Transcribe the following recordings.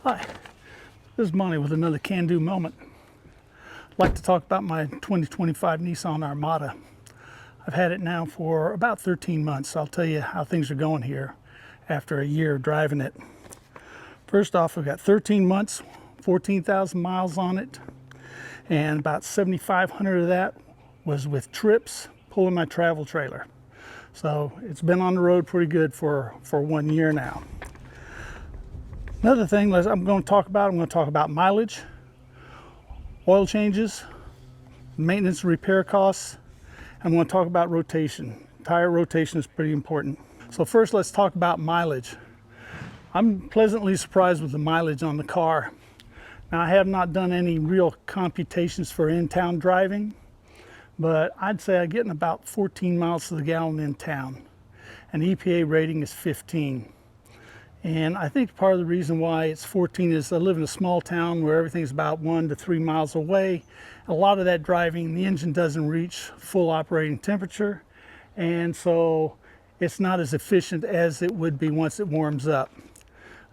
Hi, this is Monty with another can-do moment. I'd like to talk about my 2025 Nissan Armada. I've had it now for about 13 months. I'll tell you how things are going here after a year of driving it. First off, I've got 13 months, 14,000 miles on it, and about 7,500 of that was with trips pulling my travel trailer. So it's been on the road pretty good for 1 year now. Another thing I'm going to talk about mileage, oil changes, maintenance and repair costs. I'm going to talk about rotation. Tire rotation is pretty important. So first, let's talk about mileage. I'm pleasantly surprised with the mileage on the car. Now, I have not done any real computations for in-town driving, but I'd say I'm getting about 14 miles to the gallon in town, and the EPA rating is 15. And I think part of the reason why it's 14 is I live in a small town where everything's about 1 to 3 miles away. A lot of that driving, the engine doesn't reach full operating temperature, and so it's not as efficient as it would be once it warms up.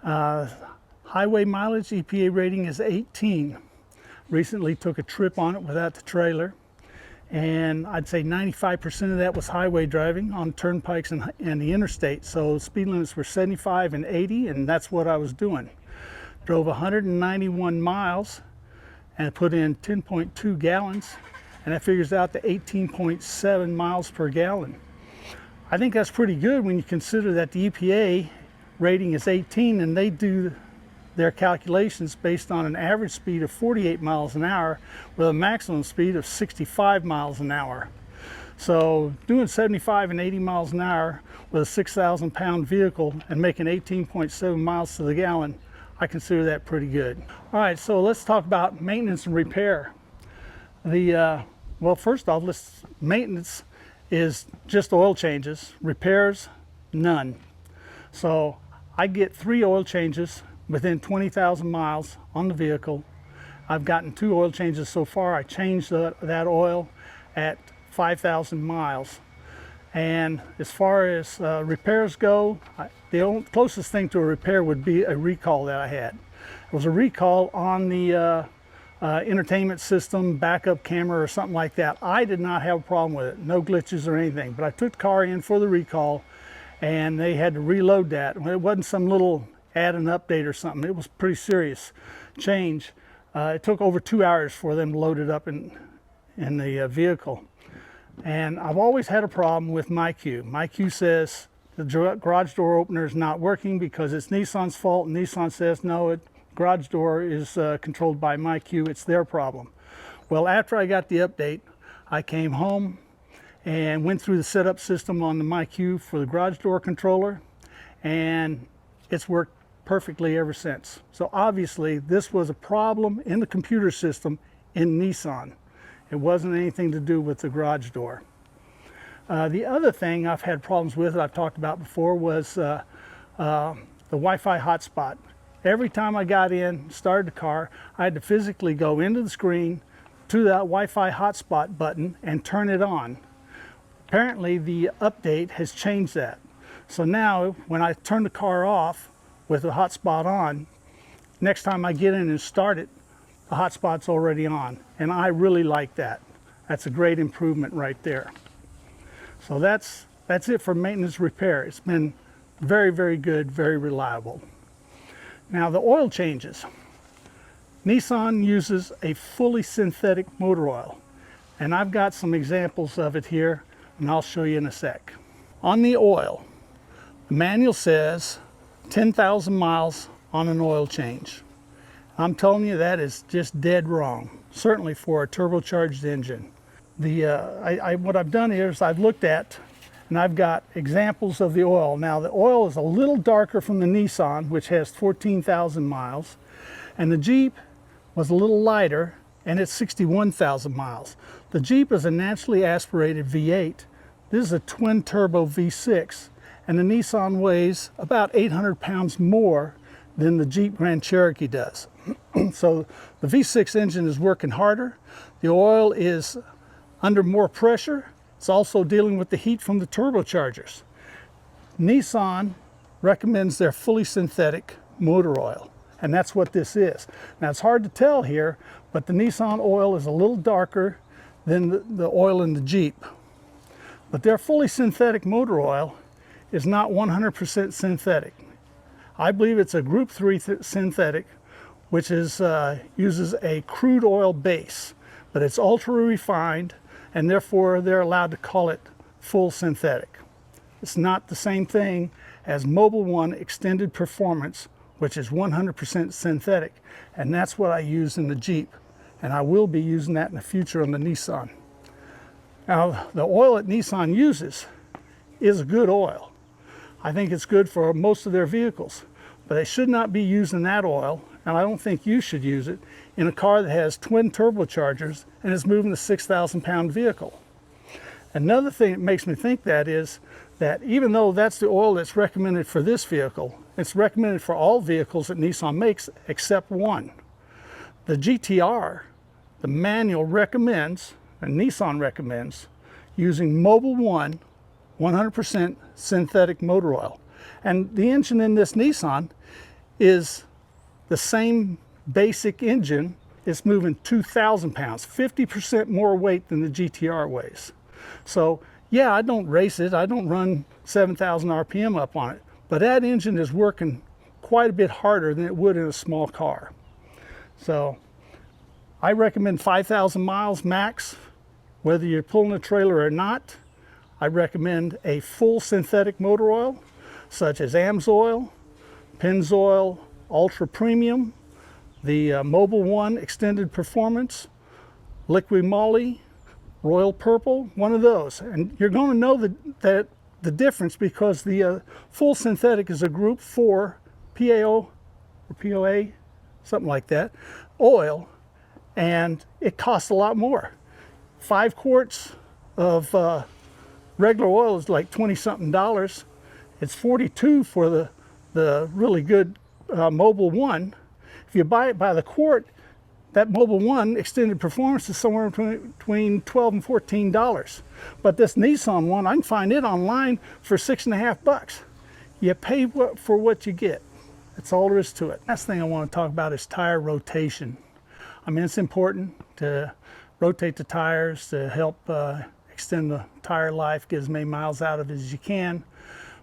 Highway mileage, EPA rating is 18. Recently took a trip on it without the trailer, and I'd say 95% of that was highway driving on turnpikes and the interstate. So speed limits were 75 and 80, and that's what I was doing. Drove 191 miles and put in 10.2 gallons, and that figures out to 18.7 miles per gallon. I think that's pretty good when you consider that the EPA rating is 18, and they do their calculations based on an average speed of 48 miles an hour with a maximum speed of 65 miles an hour. So doing 75 and 80 miles an hour with a 6,000 pound vehicle and making 18.7 miles to the gallon, I consider that pretty good. All right, so let's talk about maintenance and repair. Well, first off, maintenance is just oil changes. Repairs, none. So I get 3 oil changes within 20,000 miles on the vehicle. I've gotten 2 oil changes so far. I changed that oil at 5,000 miles. And as far as repairs go, the closest thing to a repair would be a recall that I had. It was a recall on the entertainment system, backup camera, or something like that. I did not have a problem with it, no glitches or anything, but I took the car in for the recall and they had to reload that. It wasn't some little add an update or something. It was pretty serious change. It took over 2 hours for them to load it up in the vehicle. And I've always had a problem with MyQ. MyQ says the garage door opener is not working because it's Nissan's fault, and Nissan says no, garage door is controlled by MyQ, it's their problem. Well, after I got the update, I came home and went through the setup system on the MyQ for the garage door controller, and it's worked perfectly ever since. So obviously this was a problem in the computer system in Nissan. It wasn't anything to do with the garage door. The other thing I've had problems with that I've talked about before was the Wi-Fi hotspot. Every time I got in, started the car, I had to physically go into the screen to that Wi-Fi hotspot button and turn it on. Apparently the update has changed that. So now when I turn the car off with the hotspot on, next time I get in and start it, the hotspot's already on, and I really like that. That's a great improvement right there. So that's it for maintenance repair. It's been very, very good, very reliable. Now the oil changes. Nissan uses a fully synthetic motor oil, and I've got some examples of it here, and I'll show you in a sec. On the oil, the manual says 10,000 miles on an oil change. I'm telling you that is just dead wrong, certainly for a turbocharged engine. What I've done here is I've looked at, and I've got examples of the oil. Now the oil is a little darker from the Nissan, which has 14,000 miles, and the Jeep was a little lighter, and it's 61,000 miles. The Jeep is a naturally aspirated V8. This is a twin turbo V6. And the Nissan weighs about 800 pounds more than the Jeep Grand Cherokee does. So the V6 engine is working harder. The oil is under more pressure. It's also dealing with the heat from the turbochargers. Nissan recommends their fully synthetic motor oil. and that's what this is. Now it's hard to tell here, but the Nissan oil is a little darker than the oil in the Jeep. But their fully synthetic motor oil is not 100% synthetic. I believe it's a Group 3 synthetic, which is uses a crude oil base, but it's ultra refined, and therefore they're allowed to call it full synthetic. It's not the same thing as Mobil 1 Extended Performance, which is 100% synthetic, and that's what I use in the Jeep, and I will be using that in the future on the Nissan. Now, the oil that Nissan uses is a good oil. I think it's good for most of their vehicles, but they should not be using that oil, and I don't think you should use it in a car that has twin turbochargers and is moving a 6,000-pound vehicle. Another thing that makes me think that is that even though that's the oil that's recommended for this vehicle, it's recommended for all vehicles that Nissan makes except one. The GTR, the manual recommends, and Nissan recommends, using Mobil 1 100% synthetic motor oil. And the engine in this Nissan is the same basic engine. It's moving 2,000 pounds, 50% more weight than the GTR weighs. So yeah, I don't race it. I don't run 7,000 RPM up on it, but that engine is working quite a bit harder than it would in a small car. So I recommend 5,000 miles max, whether you're pulling a trailer or not. I recommend a full synthetic motor oil, such as AMSOIL, Pennzoil Ultra Premium, the Mobil 1 Extended Performance, Liqui Moly, Royal Purple, one of those. And you're going to know the difference because the full synthetic is a Group 4 PAO or POA, something like that, oil, and it costs a lot more. 5 quarts of regular oil is like $20-something. It's $42 for the really good Mobil 1. If you buy it by the quart, that Mobil 1 Extended Performance is somewhere between $12 and $14. But this Nissan one, I can find it online for $6.50. You pay for what you get. That's all there is to it. Last thing I want to talk about is tire rotation. I mean, it's important to rotate the tires to help extend the tire life, get as many miles out of it as you can.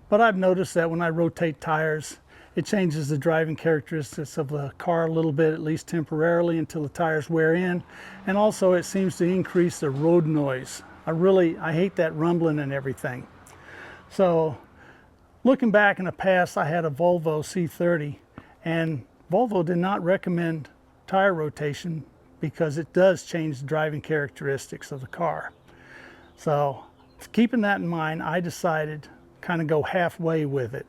But I've noticed that when I rotate tires, it changes the driving characteristics of the car a little bit, at least temporarily, until the tires wear in. And also it seems to increase the road noise. I hate that rumbling and everything. So looking back in the past, I had a Volvo C30, and Volvo did not recommend tire rotation because it does change the driving characteristics of the car. So keeping that in mind, I decided kind of go halfway with it.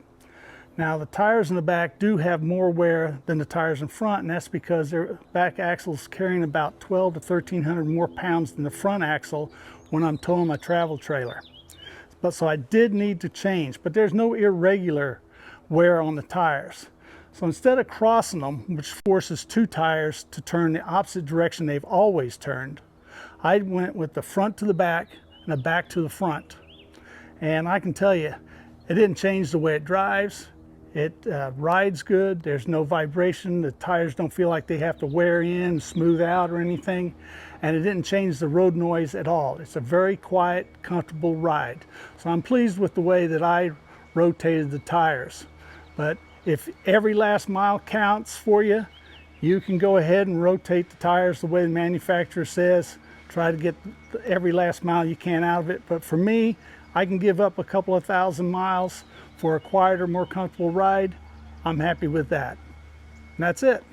Now the tires in the back do have more wear than the tires in front, and that's because their back axle is carrying about 1,200 to 1,300 more pounds than the front axle when I'm towing my travel trailer. But so I did need to change, but there's no irregular wear on the tires. So instead of crossing them, which forces 2 tires to turn the opposite direction they've always turned, I went with the front to the back and the back to the front. And I can tell you, it didn't change the way it drives. It rides good. There's no vibration. The tires don't feel like they have to wear in, smooth out or anything. And it didn't change the road noise at all. It's a very quiet, comfortable ride. So I'm pleased with the way that I rotated the tires. But if every last mile counts for you, you can go ahead and rotate the tires the way the manufacturer says. Try to get every last mile you can out of it. But for me, I can give up a couple of thousand miles for a quieter, more comfortable ride. I'm happy with that. And that's it.